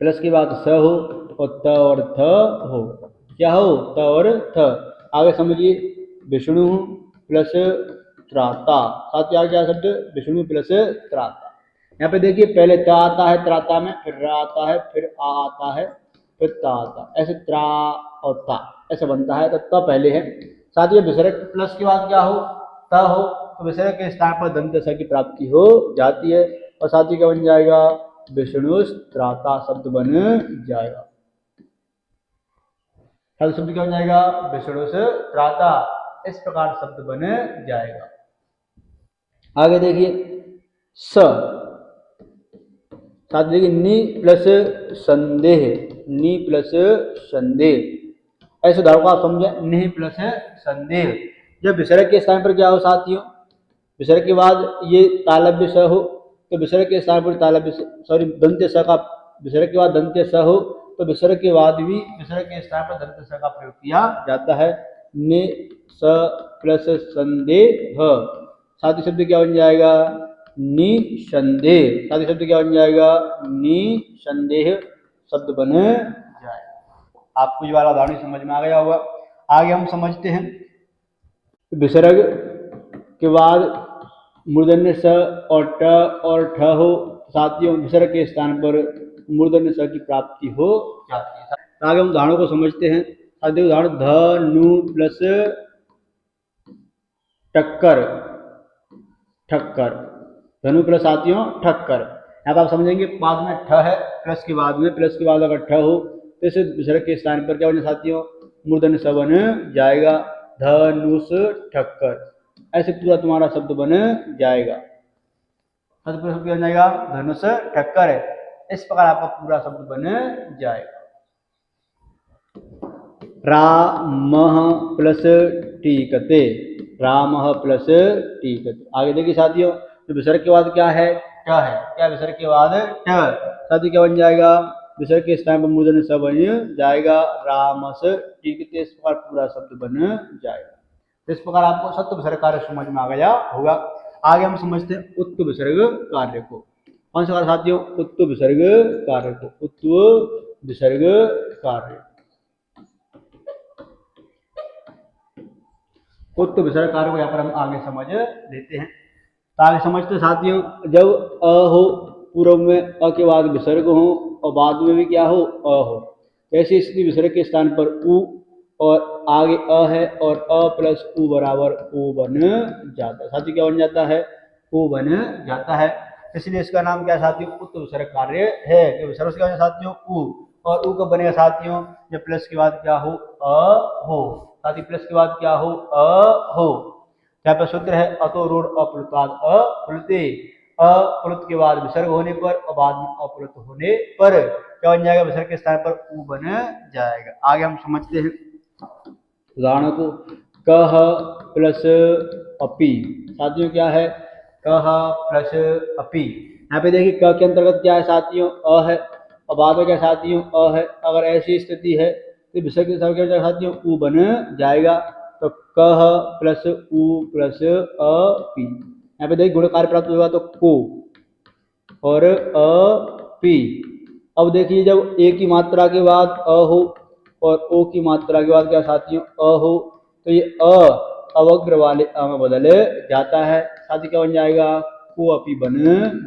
प्लस के बाद स हो और त और थ हो, क्या हो त और थ। आगे समझिए विष्णु प्लस त्राता, साथ ही क्या शब्द विष्णु प्लस त्राता। यहाँ पे देखिए पहले त आता है त्राता में, फिर र आता है, फिर आ आता है, फिर ता आता, ऐसे त्रा और ता ऐसा बनता है, तो त पहले है। साथ ही विसर्ग प्लस के बाद क्या हो त हो, तो विसर्ग के स्थान पर दंत स की प्राप्ति हो जाती है और साथ ही क्या बन जाएगा विष्णु त्राता शब्द बन जाएगा। शब्द क्या बन जाएगा विष्णु त्राता, इस प्रकार शब्द बन जाएगा। आगे देखिए स, साथ देखिए नी प्लस संदेह, नी प्लस संदेह, ऐसे उदाहरण को आप समझे नी प्लस संदेह। जब विसर्ग के स्थान पर क्या हो साथियों, विसर्ग के बाद ये तालव्य स हो, तो विसर्ग के स्थान पर तालव्य सॉरी दंत्य स का, विसर्ग के बाद दंत्य स हो तो विसर्ग के बाद भी विसर्ग के स्थान पर दंत्य स का प्रयोग किया जाता है। ने स प्लस संदेह, साथ ही शब्द क्या बन जाएगा निसंदेह, साथ ही शब्द क्या बन जाएगा निसंदेह शब्द बन जाएगा। आपको ये वाला उदाहरण समझ में आ गया होगा। आगे हम समझते हैं विसर्ग के बाद मूर्धन्य स और ट और ठ हो, साथियों विसर्ग के स्थान पर मूर्धन्य स की प्राप्ति हो जाती है। आगे हम उदाहरणों को समझते हैं। साथियों उदाहरण धनु प्लस टक्कर, ठक्कर, धनु प्लस साथियों ठक्कर। यहाँ पर आप समझेंगे बाद में ठ है, प्लस के बाद में, प्लस के बाद अगर ठ हो तो इसे विसर्ग के स्थान पर क्या बने साथियों मूर्धन्य स बन जाएगा, धनुष ठक्कर, ऐसे पूरा तुम्हारा शब्द बन जाएगा। पूरा शब्द बन जाएगा धनुष ठक्कर है, इस प्रकार आपका पूरा शब्द बन जाएगा। रामः प्लस टीकते, रामः प्लस टीकते। आगे देखिए साथियों तो विसर्ग के बाद क्या है ट है, क्या विसर्ग के बाद ट, साथियों क्या बन जाएगा विसर्ग के स्थान पर मूर्धन्य स बन जाएगा, रामस टीकते, इस प्रकार पूरा शब्द बन जाएगा। इस प्रकार आपको सत्व विसर्ग कार्य समझ में आ गया होगा। आगे हम समझते हैं उत्व विसर्ग कार्य को। कौन सा कार्य साथियों उत्व विसर्ग कार्य को, उत्व विसर्ग कार्य, उत्व विसर्ग कार्य को यहाँ पर हम आगे समझ लेते हैं। तो आगे समझते साथियों जब अ हो, पूर्व में अ के बाद विसर्ग हो और बाद में भी क्या हो अ हो, ऐसी स्थिति विसर्ग के स्थान पर उ और आगे अ है और अ प्लस उ बराबर ओ बन जाता है। साथियों क्या बन जाता है ओ बन जाता है, इसलिए इसका नाम क्या है साथियों उत्व विसर्ग कार्य है। कि विसर्ग क्या है साथियों उ, और उ कब बनेगा साथियों जब प्लस के बाद क्या हो अ हो, साथियों प्लस के बाद क्या हो अ हो। यहाँ पर सूत्र है अतो रूढ़ अप्लुताद अप्लुते, अप्लुत के बाद विसर्ग होने पर और बाद में अप्लुत होने पर क्या बन जाएगा विसर्ग के स्थान पर उ बन जाएगा। आगे हम समझते हैं उदाहरण को। कह प्लस अपि, साथियों क्या है कह प्लस अपि। यहाँ पे देखिए क के अंतर्गत क्या है साथियों अ है और बाद में क्या साथियों अ है, अगर ऐसी स्थिति है तो विसर्ग के स्थान पर साथियों उ बन जाएगा। तो कह प्लस उ प्लस अ पी, यहाँ पे देखिए गुण कार्य प्राप्त होगा तो को और अ पी। अब देखिए जब ए की मात्रा के बाद अ हो और ओ की मात्रा के बाद क्या साथियों अ हो, तो ये अ अवग्र वाले अ में बदल जाता है, साथ ही क्या बन जाएगा को अपी बन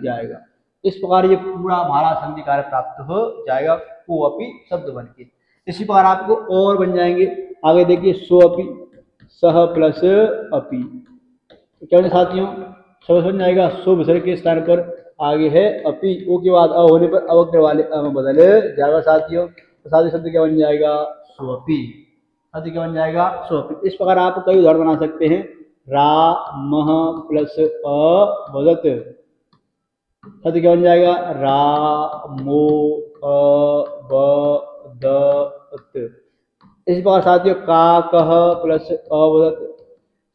जाएगा। इस प्रकार ये पूरा हमारा संधि कार्य प्राप्त हो जाएगा को अपी शब्द बन के। इसी प्रकार आपको और बन जाएंगे। आगे देखिए सो अपी, सह प्लस अपि। तो क्या साथियों, समझ में आएगा। सो विसर्ग के स्थान पर आगे है अपि, ओ के बाद अ होने पर अवक्र वाले अ में बदल जाएगा साथियों। तो साथी शब्द क्या बन जाएगा, स्वपि। साथी क्या बन जाएगा, स्वपि। इस प्रकार आप कई उदाहरण बना सकते हैं। रामः प्लस अवदत्। साथी क्या बन जाएगा, रामो अवदत्। इसी प्रकार साथियों काकः प्लस अवदत्।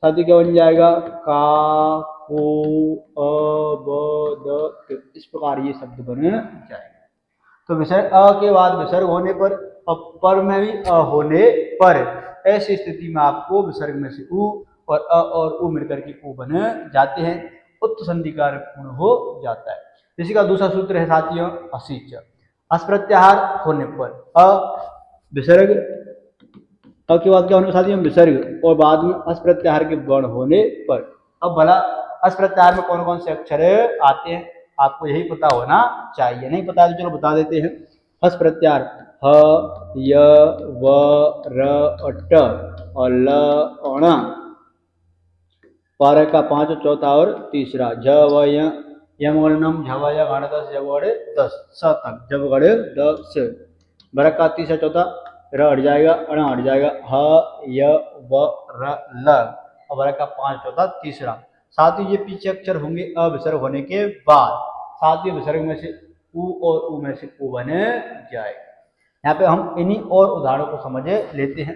साथी क्या बन जाएगा, काको अवदत्। इस प्रकार ये शब्द बन जाएगा। तो विसर्ग अ के बाद विसर्ग होने पर और पर में भी अ होने पर, ऐसी स्थिति में आपको विसर्ग में से उ और अ और उ मिलकर के उ बन जाते हैं। उत्त संधि कार्य पूर्ण हो जाता है। इसी का दूसरा सूत्र है साथियों असिच। अस प्रत्याहार होने पर अ विसर्ग, अ के बाद क्या होने पर साथियों विसर्ग, और बाद में अस प्रत्याहार के वर्ण होने पर। अब भला अस प्रत्याहार में कौन कौन से अक्षर आते हैं, आपको यही पता होना चाहिए। नहीं पता है तो चलो बता देते हैं। हस प्रत्याहार ह, य, व, र, ट और ल, ण। पारा का 5 चौथा और तीसरा झ व यमगणनम झवय गणदस जगड़ 10 स तक जबगढ़ 10। भरक का तीसरा चौथा र हट जाएगा, अण हट जाएगा, ह य व र ल। और भरक का 5 चौथा तीसरा। साथ ही ये पीछे अक्षर होंगे अ विसर्ग होने के बाद। साथ ही विसर्ग में से उ और उ में से उ बन जाएगा। यहाँ पे हम इन्हीं और उदाहरणों को समझ लेते हैं।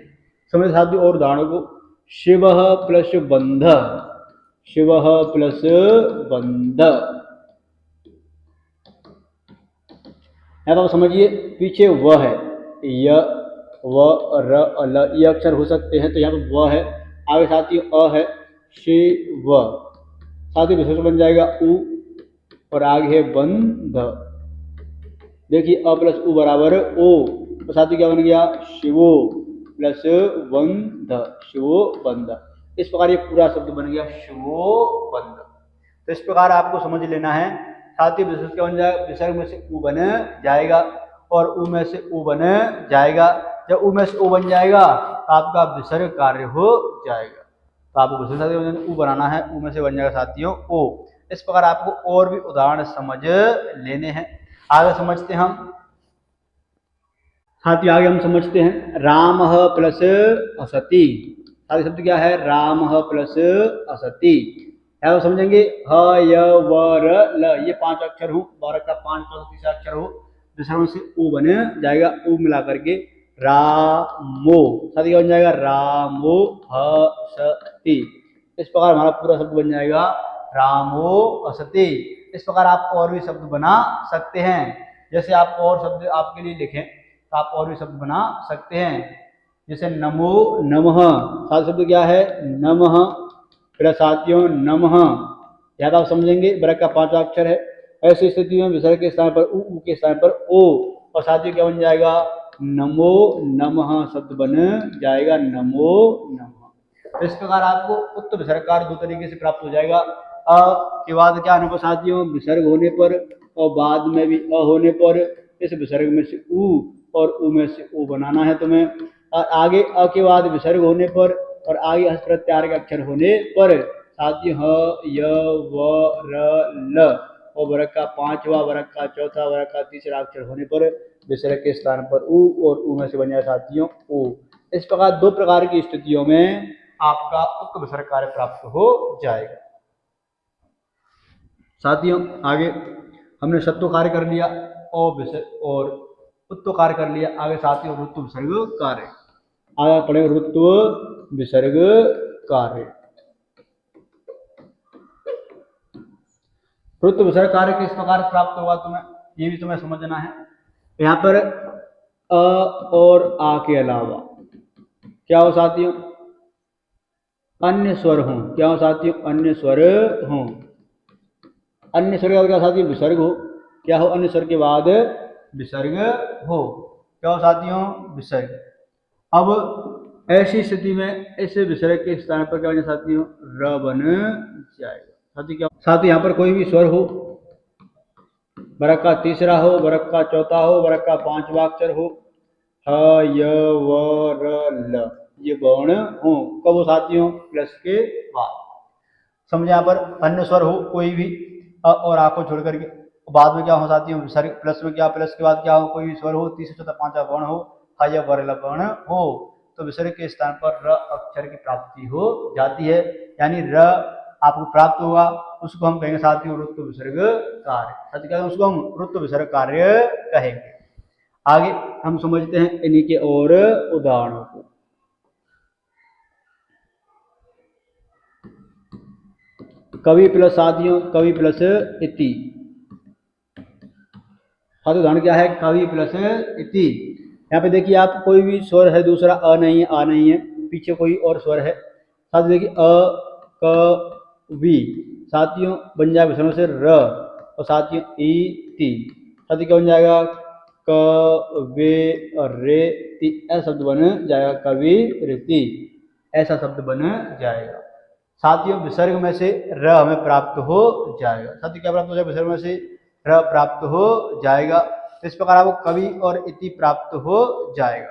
समझ साथ ही और उदाहरणों को। शिव प्लस बंध, शिव प्लस बंध। यहाँ तो समझिए पीछे व है, य व र ल ये अक्षर हो सकते हैं, तो यहाँ पर व है। आगे साथ ही अ है, शिव। साथ ही विशेष बन जाएगा उ और आगे है बंध। देखिए अ प्लस उ बराबर ओ, तो साथ ही क्या बन गया, शिवो प्लस बंध, शिवो बंध। इस प्रकार ये पूरा शब्द बन गया शिवो बंध। तो इस प्रकार आपको समझ लेना है। साथ ही विसर्ग क्या बन जाएगा, विसर्ग में से उ बन जाएगा और उ में से उ बन जाएगा। जब उ में से उ बन जाएगा तो आपका विसर्ग कार्य हो जाएगा। तो आपको विसर्ग उ बनाना है, उ में से बन जाएगा साथियों ओ। इस प्रकार आपको और भी उदाहरण समझ लेने हैं। आगे समझते हैं हम। साथियों आगे हम समझते हैं राम प्लस असति। साथियों शब्द क्या है, राम प्लस असति। है वो समझेंगे ह य व र ल, ये 5 अक्षर हो, भारत का 5 तीसरा अक्षर हो, दूसरा से उ बन जाएगा, उ मिला करके रामो। साथ ही बन जाएगा रामो हसति। इस प्रकार हमारा पूरा शब्द बन जाएगा रामो असति। इस प्रकार आप और भी शब्द बना सकते हैं। जैसे आप और शब्द आपके लिए लिखें तो आप और भी शब्द बना सकते हैं। जैसे नमो नमः। साथ शब्द क्या है, नमः प्लस साथियों नमः। याद आप समझेंगे, बरक का 5वां अक्षर है। ऐसी स्थिति में विसर्ग के स्थान पर उ के स्थान पर ओ, और साथियों क्या बन जाएगा, नमो नमः शब्द बन जाएगा, नमो नमः। इस प्रकार आपको उत्तर विसर्ग कार्य 2 तरीके से प्राप्त हो जाएगा। अ के बाद क्या आने पर साथियों, विसर्ग होने पर और बाद में भी अ होने पर इस विसर्ग में से उ और उ में से ओ बनाना है तुम्हें। और आगे अ के बाद विसर्ग होने पर और आगे हस्त प्रत्याहार के अक्षर होने पर साथियों ह य व र ल और वर्ग का 5वां, वर्ग का 4था, वर्ग का 3रा अक्षर होने पर विसर्ग के स्थान पर उ और उ में से बन जाए साथियों ओ। इस प्रकार 2 प्रकार की स्थितियों में आपका उत्तर विसर्ग कार्य प्राप्त हो जाएगा। साथियों आगे हमने सत्व कार्य कर लिया और उत्व कार्य कर लिया। आगे साथियों ऋतु विसर्ग कार्य, आगे पढ़ेंगे ऋतु विसर्ग कार्य। ऋतु विसर्ग कार्य किस प्रकार प्राप्त होगा तुम्हें, ये भी तुम्हें समझना है। यहाँ पर अ और आ के अलावा क्या हो साथियों, अन्य स्वर हों। क्या हो साथियों, अन्य स्वर हों। अन्य स्वर का क्या साथियों, विसर्ग हो। क्या हो, अन्य स्वर के बाद विसर्ग हो। क्या हो साथियों, विसर्ग। अब ऐसी स्थिति में इस विसर्ग के स्थान पर क्या हो साथियों, र बन जाएगा। साथियों क्या, साथियों यहाँ पर कोई भी स्वर हो, वर्ग का 3रा हो, वर्ग का 4था हो, वर्ग का 5वां अक्षर हो, ह य व र ल, ये वर्ण हो। कब हो साथियों? प्लस के बाद। समझे? यहाँ पर अन्य स्वर हो कोई भी अ और आ को छोड़ करके, बाद में क्या हो साथियों? विसर्ग। प्लस में क्या? प्लस के बाद क्या हो? कोई भी स्वर हो, तीसरा चौथा पांचवा वर्ण हो, हा या वर्ल वर्ण हो, तो विसर्ग के स्थान पर र अक्षर की प्राप्ति हो जाती है, यानी र आपको प्राप्त होगा। उसको हम कहेंगे साथियों रुत्व विसर्ग कार्य। साथियों क्या? उसको हम रुत्व विसर्ग कार्य कहेंगे। आगे हम समझते हैं इन्हीं के और उदाहरणों को। कवि प्लस साथियों कवि प्लस इति। हाँ, तो उदाहरण क्या है? कवि प्लस इति। यहाँ पे देखिए आप, कोई भी स्वर है, दूसरा अ नहीं है, आ नहीं है, पीछे कोई और स्वर है। साथ देखिए अ क वी, साथियों बन जाएगा विसर्ग से र, और साथियों ई ती, साथियों क्या बन जाएगा? क वे और रे ती, ऐसा शब्द बन जाएगा कवि रीति, ऐसा शब्द बन जाएगा। साथियों विसर्ग में से र हमें प्राप्त हो जाएगा। साथियों क्या प्राप्त हो जाएगा? विसर्ग में से र प्राप्त हो जाएगा। तो इस प्रकार आपको कवि और इति प्राप्त हो जाएगा।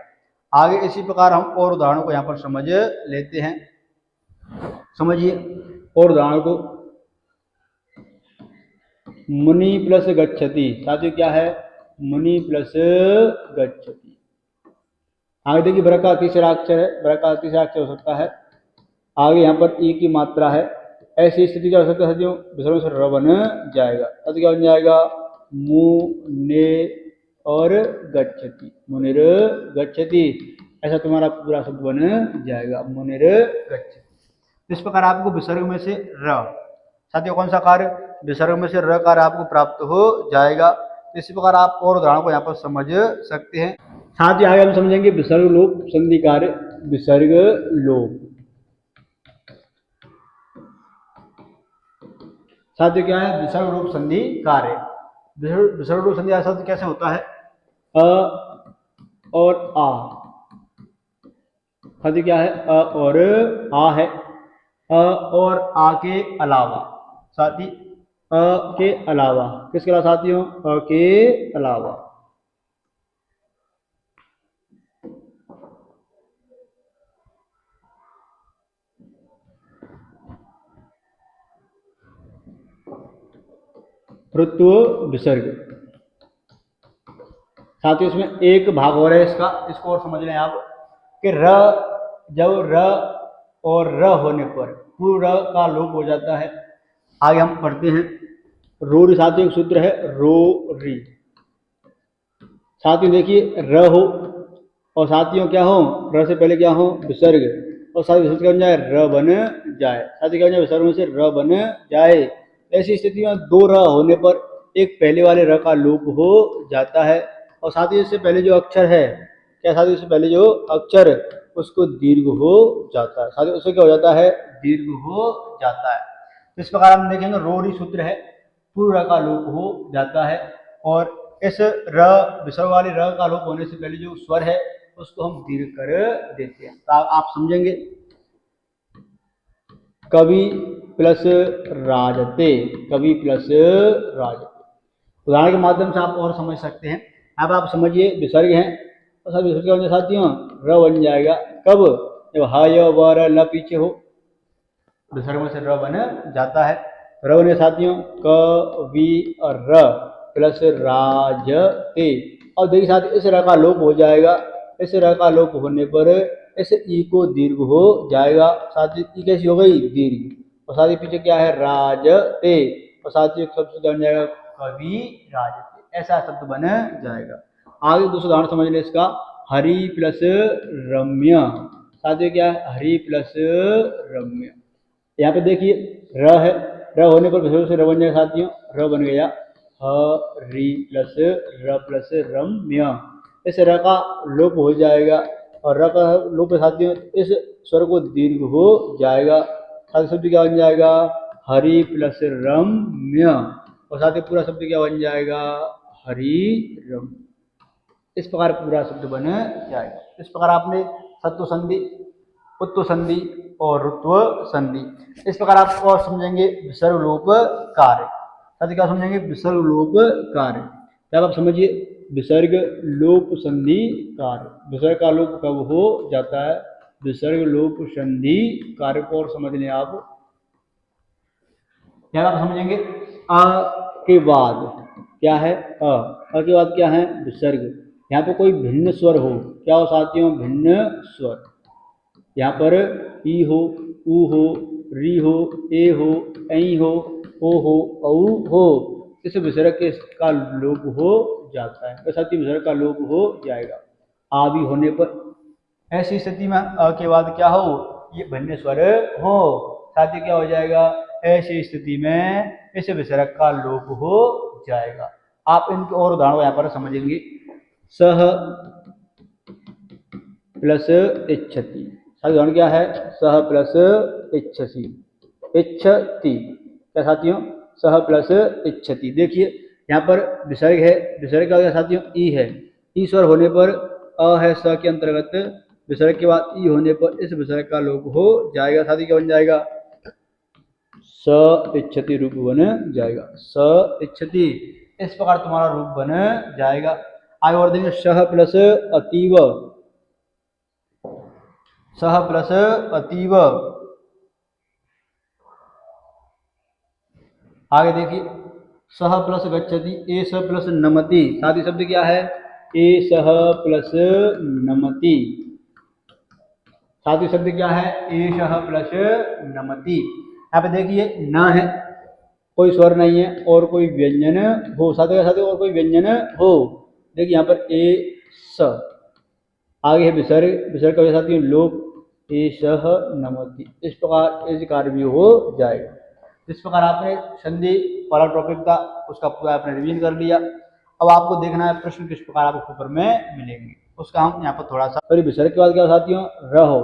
आगे इसी प्रकार हम और उदाहरणों को यहाँ पर समझ लेते हैं। समझिए और उदाहरण को। मुनि प्लस गच्छति। साथियों क्या है? मुनि प्लस गच्छति। आगे देखिए ब्र का तीसरा अक्षर है, ब्र का तीसरा अक्षर हो सकता है। आगे यहाँ पर ई की मात्रा है। ऐसी स्थिति क्या हो सकता है साथियों? विसर्ग से र बन जाएगा। साथियों क्या बन जाएगा? मुने और गच्छति, मुनिर गच्छति, ऐसा तुम्हारा पूरा शब्द बन जाएगा, मुनिर गच्छति। इस प्रकार आपको विसर्ग में से र, साथियों कौन सा कार्य? विसर्ग में से र कार्य आपको प्राप्त हो जाएगा। इसी प्रकार आप और उदाहरणों को यहाँ पर समझ सकते हैं। साथ ही आगे हम समझेंगे विसर्ग लोप संधि कार्य। विसर्ग लोप साथियों क्या है? विसर्ग रूप संधि कार्य। विसर्ग रूप संधि शब्द कैसे होता है? अ और आ। साथियों क्या है? अ और आ है। अ और आ के अलावा, साथी अ के अलावा, किसके अलावा साथियों? अ के अलावा। ऋत्व विसर्ग। साथियों इसमें एक भाग और है इसका, इसको और समझ लें आप कि र, जब र और र होने पर पूर्व र का लोप हो जाता है। आगे हम पढ़ते हैं। रोरी साथियों एक सूत्र है रो री। साथियों देखिए र हो और साथियों क्या हो? र से पहले क्या हो? विसर्ग, और साथ विसर्ग क्या बन जाए? र बन जाए। साथियों क्या बन जाए? विसर्ग में से र बन जाए। ऐसी स्थिति में दो र होने पर एक पहले वाले र का लोप हो जाता है, और साथ ही इससे पहले जो अक्षर है, क्या साथ ही इससे पहले जो अक्षर उसको दीर्घ हो जाता है। साथ ही उससे क्या हो जाता है? दीर्घ हो जाता है। इस प्रकार हम देखेंगे रोरी सूत्र है, पूर्व र का लोप हो जाता है, और इस र विसर्ग वाले र का लोप होने से पहले जो स्वर है उसको हम दीर्घ कर देते हैं। तो आप समझेंगे कवि प्लस राजते, कवि प्लस राजते। उदाहरण के माध्यम से आप और समझ सकते हैं। अब आप समझिए विसर्ग है, तो सब विसर्ग बन साथियों र बन जाएगा। कब? जब ह य व र ल पीछे हो, विसर्ग में से र बन जाता है। र बने साथियों क वी और र प्लस राजते। और देखिए साथियों इस र का लोप हो जाएगा। इस र का लोप होने पर इस ई को दीर्घ हो जाएगा। साथियों ई कैसी हो गई? दीर्घ। और साथ ही पीछे क्या है? राजते, और साथियों शब्द बन जाएगा कवि राजते, ऐसा शब्द बन जाएगा। आगे दूसरा उदाहरण समझ लें इसका। हरि प्लस रम्य। साथियों क्या है? हरि प्लस रम्य। यहाँ पे देखिए र है, र होने पर विसर्ग से र बन जाएगा साथियों, र बन गया हरि प्लस र प्लस रम्य। इस र का लोप हो जाएगा, और र का लोप साथियों इस स्वर को दीर्घ हो जाएगा। साथ शब्द क्या बन जाएगा? हरि प्लस रम्य, और साथ ही पूरा शब्द क्या बन जाएगा? हरि रम्य। इस प्रकार पूरा शब्द बन जाएगा। इस प्रकार आपने सत्व संधि, उत्व संधि और ऋत्व संधि, इस प्रकार आप और समझेंगे विसर्ग लोप कार्य। साथ क्या समझेंगे? विसर्ग लोप कार्य। तब आप समझिए विसर्ग लोप संधि कार्य। विसर्ग का लोप कब हो जाता है? विसर्ग लोप संधि कार्य को और समझ लें आप। क्या आप समझेंगे? अ के बाद क्या है? अ के बाद क्या है? विसर्ग। यहाँ पे कोई भिन्न स्वर हो, क्या हो साथियों? भिन्न स्वर। यहाँ पर ई हो, ऊ हो, री हो, ए हो, ऐ हो, ओ हो, औ हो, इस विसर्ग के का लोप हो जाता है। तो साथियों विसर्ग का लोप हो जाएगा। आ भी होने पर ऐसी स्थिति में अ के बाद क्या हो? ये भिन्न स्वर हो। साथियों क्या हो जाएगा? ऐसी स्थिति में इस विसर्ग का लोप हो जाएगा। आप इनके और उदाहरण यहाँ पर समझेंगे। सह प्लस इच्छति, उदाहरण क्या है? सह प्लस इच्छसि, इच्छति। क्या साथियों? सह प्लस इच्छति। देखिए यहाँ पर विसर्ग है, विसर्ग का क्या साथियों? ई है। ई स्वर होने पर अ है स के अंतर्गत, विसर्ग के बाद ई होने पर इस विसर्ग का लोप हो जाएगा। साथी क्या बन जाएगा? स इच्छति रूप बन जाएगा। स इच्छति, इस प्रकार तुम्हारा रूप बन जाएगा। आगे और देंगे सह प्लस अतीव, सह प्लस अतीव। आगे देखिए सह प्लस गच्छति, ए सह प्लस नमति। साथ ही शब्द क्या है? ए सह प्लस नमति। साथ ही शब्द क्या है? ए सह प्लस नमति। यहाँ पे देखिए न है, कोई स्वर नहीं है और कोई व्यंजन हो। साथ ही और कोई व्यंजन हो। देखिए यहाँ पर ए स, आगे है विसर्ग, विसर्ग का साथियों लोप, ए सह नमति। इस प्रकार इस कार्य भी हो जाएगा। इस प्रकार आपने संधि वाला टॉपिक था, उसका पूरा आपने रिवीजन कर लिया। अब आपको देखना है प्रश्न किस प्रकार आपको पेपर में मिलेंगे, उसका हम यहाँ पर थोड़ा सा। फिर विसर्ग के बाद क्या साथियों? र हो,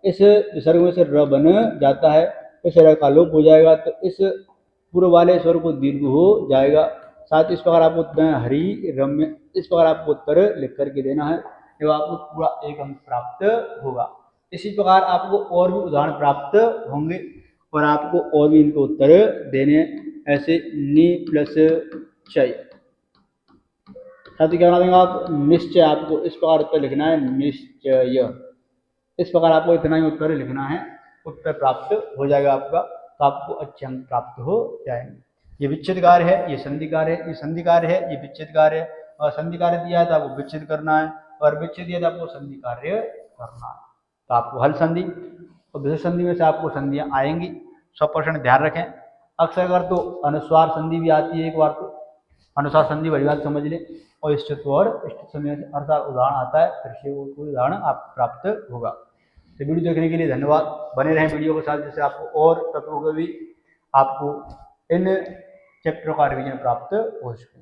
इस विसर्ग में से र बन जाता है, इस र का लोप हो जाएगा, तो इस पूर्व वाले स्वर को दीर्घ हो जाएगा। साथ ही इस प्रकार आपको हरि रम्य, इस प्रकार आपको उत्तर लिख करके देना है, जब आपको पूरा 1 अंक प्राप्त होगा। इसी प्रकार आपको और भी उदाहरण प्राप्त होंगे और आपको और भी इनको उत्तर देने। ऐसे नि प्लस चय, साथ ही क्या बना देंगे आप? निश्चय। आपको इस प्रकार उत्तर लिखना है, निश्चय। इस प्रकार आपको इतना ही उत्तर लिखना है, उत्तर प्राप्त हो जाएगा आपका, तो आपको अच्छे अंक प्राप्त हो जाएंगे। ये विच्छेद कार्य है, ये संधि कार्य है, ये संधि कार्य है, ये विच्छेद कार्य है। और संधि कार्य दिया है तो आपको विच्छेद करना है, और विच्छेद दिया तो आपको संधि कार्य करना है। तो आपको हल संधि और विशेष संधि में से आपको संधियां आएंगी, 100% ध्यान रखें। अक्सर अगर तो अनुस्वार संधि भी आती है, एक बार तो अनुस्वार संधि बड़ी बात समझ लें, और स्थित और स्थित संधि से हर साल उदाहरण आता है, फिर से वो कोई उदाहरण आप प्राप्त होगा। तो वीडियो देखने के लिए धन्यवाद। बने रहें वीडियो के साथ, जिससे आपको और तत्वों के भी आपको इन चैप्टरों का रिवीजन प्राप्त हो सके।